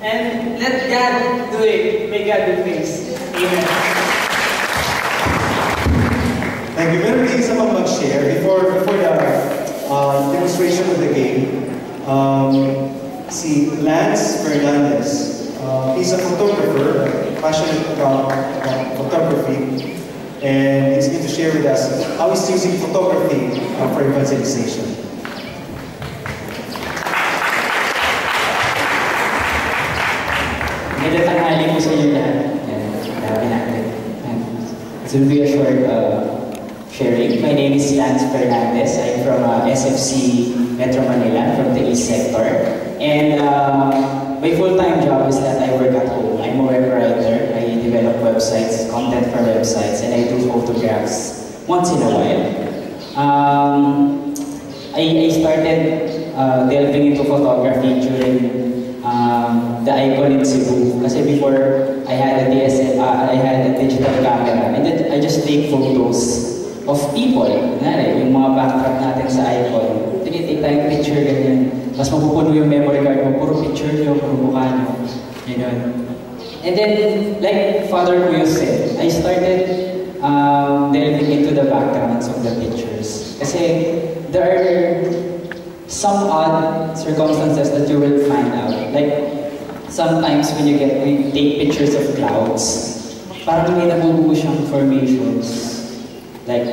S6: And let God do it. May God do things. Amen.
S1: Thank you. Meron din isa pang mag-share before the demonstration of the game. Si Lance Fernandez. He's a photographer, passionate about photography, and he's going to share with us how he's using photography for evangelization.
S7: Magandang tanghali po sa inyo lahat. Grabe natin. This will be a short sharing. My name is Lance Fernandez. I'm from SFC Metro Manila, from the East Sector. And my full-time job is that I work at home. I'm a web writer. I develop websites, content for websites, and I do photographs once in a while. I started delving into photography during the Icon in Cebu. Kasi before, I had a digital camera, and then I just take photos of people. Yung mga backdrop natin sa Icon. Tinitake tayong picture, ganyan. Mas mapupuno yung memory card mo, puro picture nyo, puro mukha nyo. And then, like Father Kuyo said, I started delving into the backgrounds of the pictures. Kasi there are some odd circumstances that you will find out. Like, sometimes when you take pictures of clouds, parang may nabubuo siyang formations. Like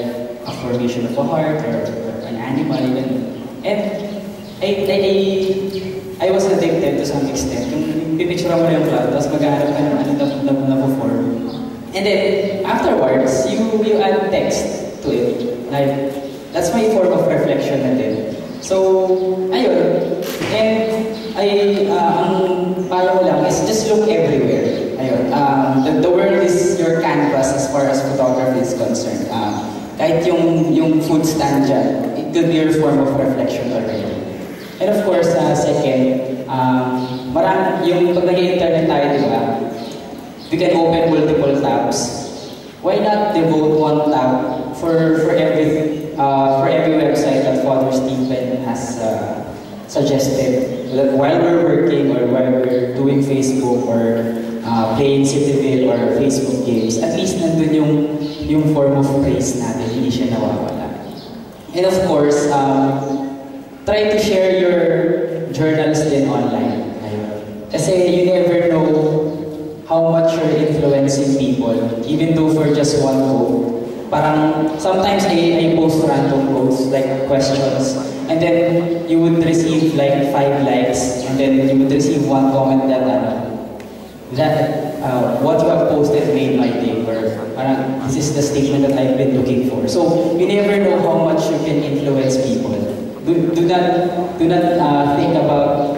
S7: a formation of a heart or an animal. And I was addicted to some extent. Yung pipicture mo na yung cloud, tapos maghahanap ka ng ano na form. And then, afterwards, you add text to it. Like, that's my form of reflection na din. So, ayun. And ang is just look everywhere. Ayun. The world is your canvas as far as photography is concerned. Kahit yung food stand dyan, it could be your form of reflection already. And of course, second, yung pag nag-internet tayo, di ba? We can open multiple tabs. Why not devote one tab for every website that Father Stephen has suggested? While we're working or while we're doing Facebook or playing Cityville or Facebook games, at least nandun yung form of praise natin, hindi siya nawawala. And of course, try to share your journals din online. Kasi you never know how much you're influencing people, even though for just one quote. Parang sometimes I post random quotes, like questions, and then you would receive like 5 likes, and then you would receive one comment that what you have posted made my day, or parang this is the statement that I've been looking for. So you never know how much you can influence people. Do not think about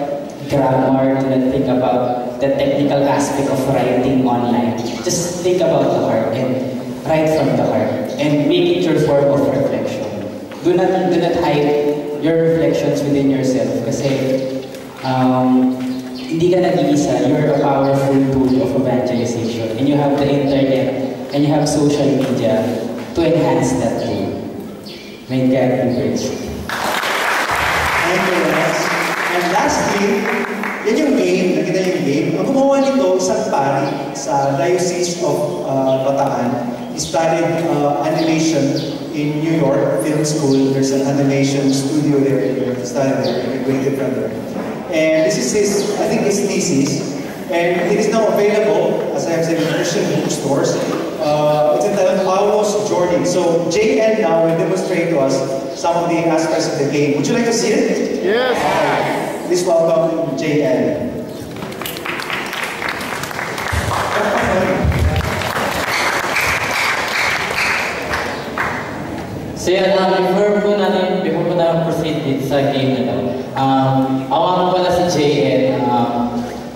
S7: grammar, do not think about the technical aspect of writing online. Just think about the heart and write from the heart and make it your form of reflection. Do not hide your reflections within yourself kasi hindi ka nag-iisa. You're a powerful tool of evangelization, and you have the internet and you have social media to enhance that tool. May God be praised.
S1: Thank you, Rex. And lastly, yan yung game, nakita yung game. Ang gumawa nito, isang pari sa Diocese of Bataan. He studied animation in New York Film School. There's an animation studio there. He studied there, he graduated from there. And this is his, I think, his thesis. And it is now available, as I have said, in Christian bookstores. It's entitled Paulo's Journey. So JN now will demonstrate to us some of the aspects of the game. Would you like to see it?
S5: Yes.
S1: Okay. Please welcome JN.
S8: So yan, before po natin proceed sa game na to, ako pala si JN,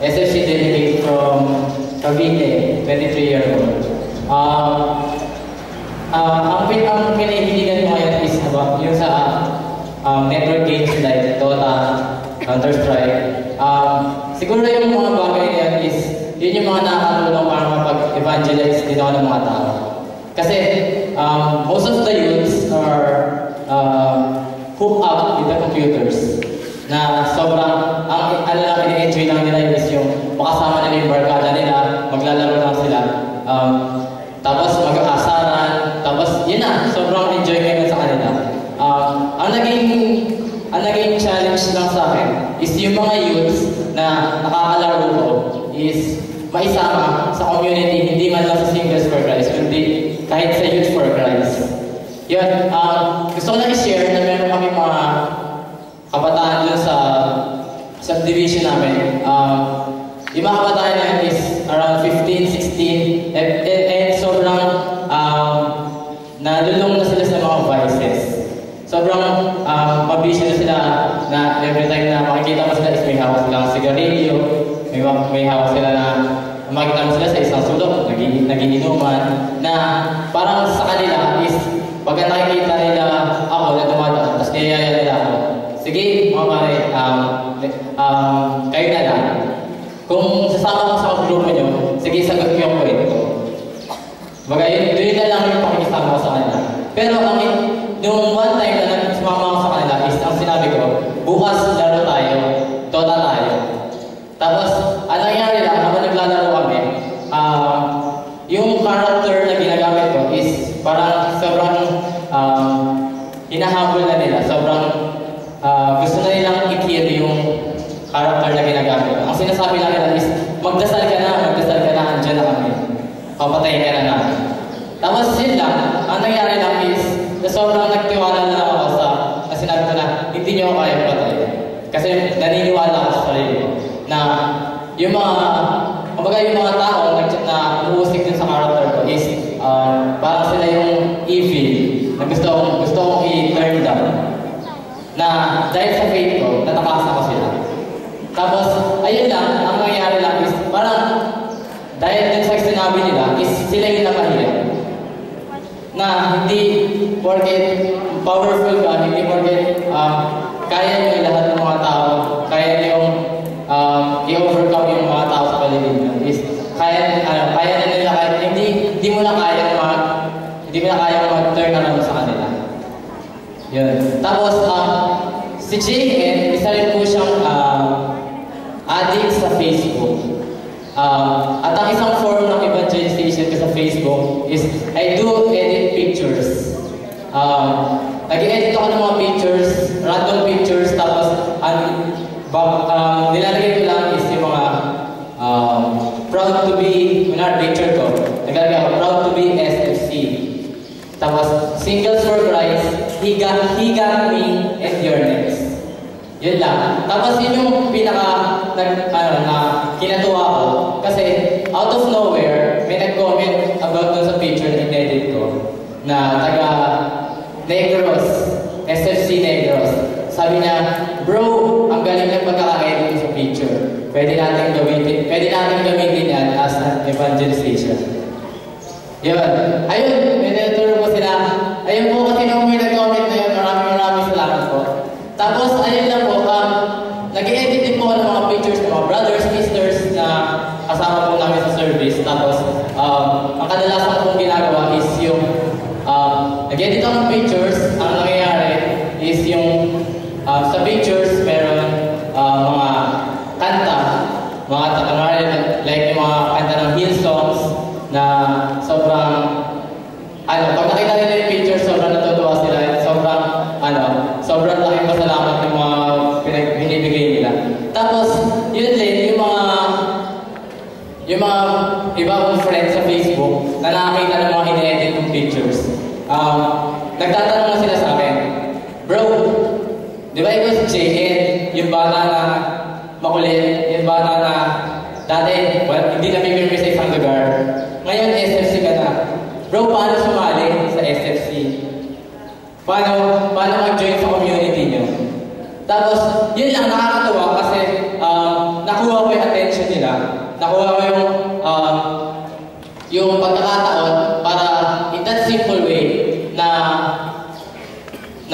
S8: SFC delegate from Cavite, 23-year-old. Ang pinahihiligan ko ngayon is yung sa network games like Dota, Counter-Strike. Siguro yung mga bagay na yan is, yun yung mga nakakatulong para mapag-evangelize din ako ng mga tao. Kasi most of the youths are hooked up with the computers na sobrang, ang ini-enjoy lang nila is yung makasama nila yung barkada nila, maglalaro lang sila, tapos mag-aasaran, tapos yun na, sobrang enjoy ngayon sa kanila. Ang naging challenge lang sa akin is yung mga youths na nakakalaro ko is maisama sa community, hindi man lang sa Singles for Christ, kundi kahit sa Youth for Christ. Yun, gusto ko lang i-share na meron kami mga kabataan dun sa subdivision namin. Yung mga kabataan na is around 15, 16, and sobrang nalulong na sila sa mga vices. Sobrang mabisyo na sila na every time na makikita mo sila is may hawak silang sigarilyo, may hawak sila na makikita mo sila sa isang sulok, nagiinuman, na parang sa kanila is pagka nakikita nila ako na dumadaan, tapos niyayaya nila ako, sige mga pare, kayo na lang. Kung sasama ko sa grupo nyo, sige sagot ko yung kwento. Baga yun na lang yung pakikisama ko sa kanila. Pero yung one time na sumama ko sa kanila is ang sinabi ko, bukas laro tayo, Dota tayo. Tapos, ang nangyari lang, habang naglalaro kami, yung character na ginagamit ko is parang sobrang hinahabol na nila. Sobrang gusto na nilang i-kill yung character na ginagamit ko. Ang sinasabi lang nila is, magdasal ka na, andyan na kami. Papatayin ka na namin. Tapos yun lang, ang nangyari lang is, na sobrang nagtiwala na lang ako sa sinabi ko na, hindi niyo ako kaya patay. Kasi naniniwala ako sa sarili ko na yung mga tao na umuusik din sa character ko is parang sila yung evil na gusto kong i-turn down. Na dahil sa faith ko, natakasan ko sila. Tapos, ayun lang, ang nangyari lang is sinabi nila is sila yung nakahiya. Na hindi porket powerful ka, hindi porket kaya nyo lahat ng mga tao, kaya nyo i-overcome yung mga tao sa paligid nyo. Is kaya na nila, hindi mo na kaya mag-turn around sa kanila. Yun. Tapos, si JN, isa rin po siyang addict sa Facebook. At ang isang form ng evangelization ko sa Facebook is I do edit pictures. Nag-edit ako ng mga pictures, random pictures, tapos nilalagay ko lang is yung mga proud to be, picture ko, nagalagay ako, proud to be SFC. Tapos, singles for Christ, he got me and you're next. Yun lang. Tapos yun yung kinatuwa ko. Kasi out of nowhere, may nag-comment about dun sa picture na in-edit ko na taga Negros, SFC Negros. Sabi niya, bro, ang galing ng pagkaka-edit sa picture. Pwede natin gamitin yan as an evangelization. Yun. Ayun, may tinuturo ko sila. Ayun po kasi nung may nag-comment na yun, maraming salamat po. Tapos, ayun lang po, nag-edit din po ng mga pictures ng mga brothers, sisters na kasama po namin sa service. Tapos, ang kadalasan kong ginagawa is yung nag-edit ako ng pictures. Ang nangyayari is yung sa pictures, meron mga kanta, like yung mga kanta ng Hillsongs na sobrang, pag nakita nila yung picture, sobrang natutuwa sila. Sobrang laking pasalamat yung mga binibigay nila. Tapos, yun din, yung mga iba kong friends sa Facebook na nakakita ng mga in-edit ng pictures. Nagtatanong na sila sa akin, bro, di ba ikaw si JN, yung bata na makulit, yung bata na dati, hindi namimirmi sa isang lugar. Ngayon, SFC ka na. Bro, paano sumali sa SFC? Paano mag-join sa community nyo? Tapos, yun lang, nakakatuwa kasi nakuha ko yung attention nila. Nakuha ko yung pagkakataon para in that simple way na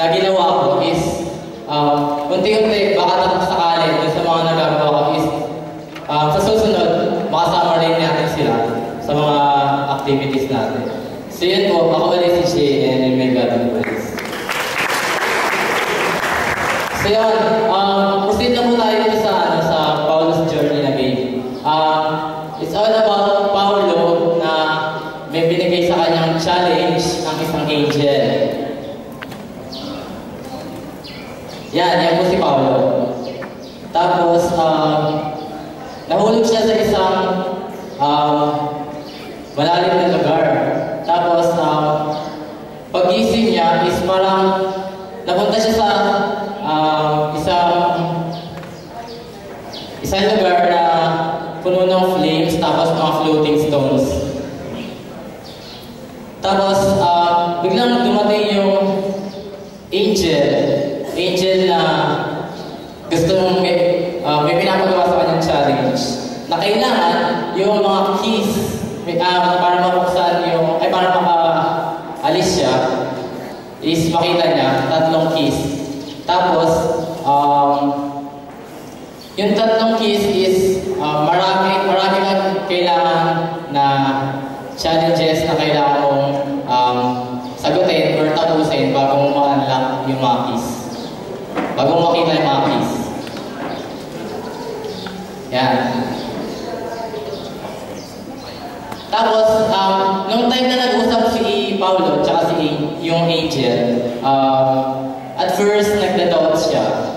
S8: ginawa ko is unti-unti, baka sakali dun sa mga nagagawa ko is sa susunod, makasama rin natin sila sa mga activities natin. So yun po, ako ulit si Shay and may God bless. So yun, proceed na po tayo sa Paulo's journey na game. It's all about Paulo na may binigay sa kanyang challenge ng isang angel. Yan po si Paulo. Tapos, nahulog siya sa isang malalim na lugar. Tapos, pag-gising niya is parang napunta siya sa isang lugar na puno ng flames, tapos mga floating stones. Tapos, biglang dumating yung angel na gusto may pinapagawa sa kanyang challenge. Na kailangan yung mga keys para mabuksan para maka-alis siya is makita niya, 3 keys. Tapos, yung 3 keys is marami kailangan na challenges na kailangan mong sagutin or tapusin bago mo ma-unlock yung mga keys. Bago mo makita yung mga keys. Yan. Tapos, nung time na nag-usap si Paulo at yung angel, at first, nagda-doubt siya.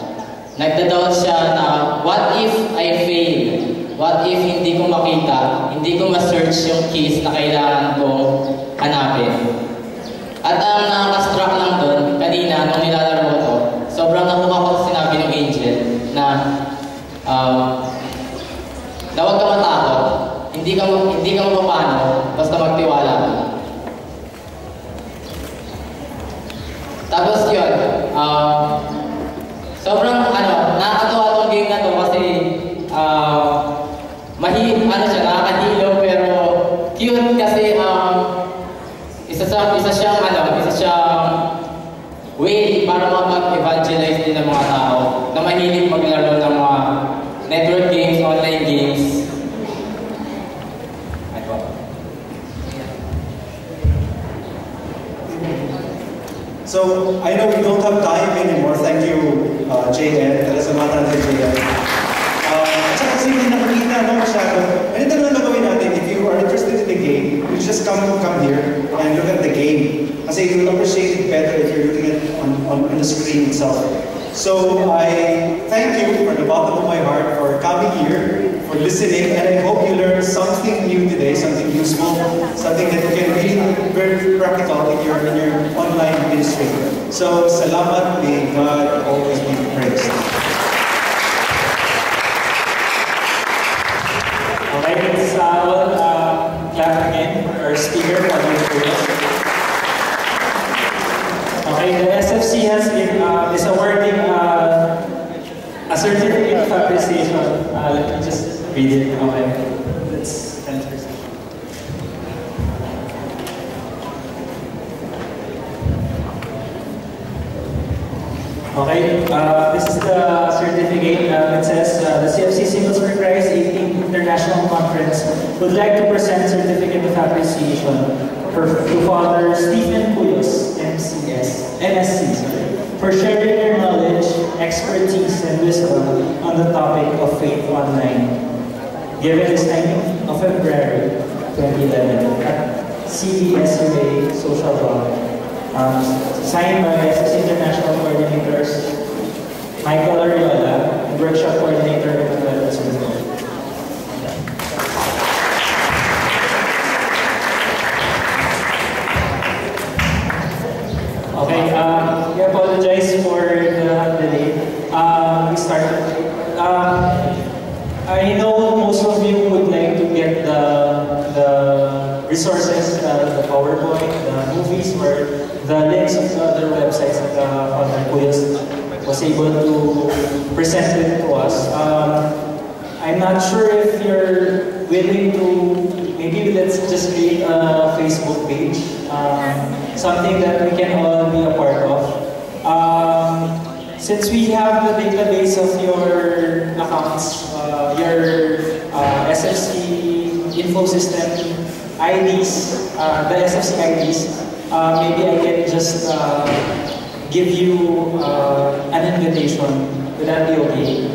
S8: Nagda-doubt siya na, what if I fail? What if hindi ko makita, hindi ko ma-search yung keys na kailangan kong hanapin? At ang nakaka-struck lang doon, kanina, nung nilalaro ko, sobrang nakuha ko sa sinabi ng angel na huwag ka matakot, hindi ka mapapano, basta magtiwala ka. Tapos yun, sobrang nakakatuwa itong game na to kasi nakakahilo pero yun kasi isa siyang way para makapag-evangelize din ng mga tao na mahilig maglaro ng mga network games, online games.
S1: So, I know we don't have time anymore. Thank you, JN. Salamat natin, JN. At saka kasi hindi nakikita, no, masyado. Ganito na lang gagawin natin. If you are interested in the game, you just come here and look at the game. Kasi you will appreciate it better if you're looking at on the screen itself. So, I thank you from the bottom of my heart for coming here, for listening, and I hope you learned something new today, something useful, something that you can really very practical in your online ministry. So, salamat, may God always be praised.
S9: Okay, let's clap again for our speaker, Father Kuya. Okay, the SFC is awarding a certificate of appreciation. Let me just read it. Okay, let's enter. Okay, this is the certificate. It says the CFC Singles for Christ 18th International Conference would like to present certificate of appreciation to Father Stephen Puyos, MSc, for sharing their knowledge, expertise, and wisdom on the topic of faith online, given this 19th of February 2011 at CBSUA Social Blog. Signed by SFC International Coordinators Michael Ariola and Workshop Coordinator Emmanuel Asunto. Okay, we apologize for the delay. We started. I know most of you would like to get the resources, the PowerPoint, the movies, or the links of the other websites that Father Puyos was able to present it to us. I'm not sure if you're willing to, maybe let's just create a Facebook page, something that we can all be a part of. Since we have the database of your accounts, your SFC info system IDs, the SFC IDs, maybe I can just give you an invitation. Would that be okay?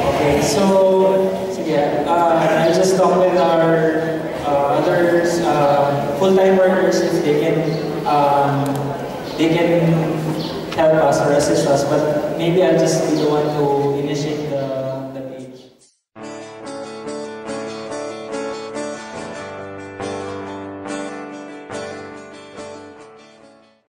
S9: Okay, so yeah, I'll just talk with our others, full-time workers, if they can help us or assist us. But maybe I'll just be the one to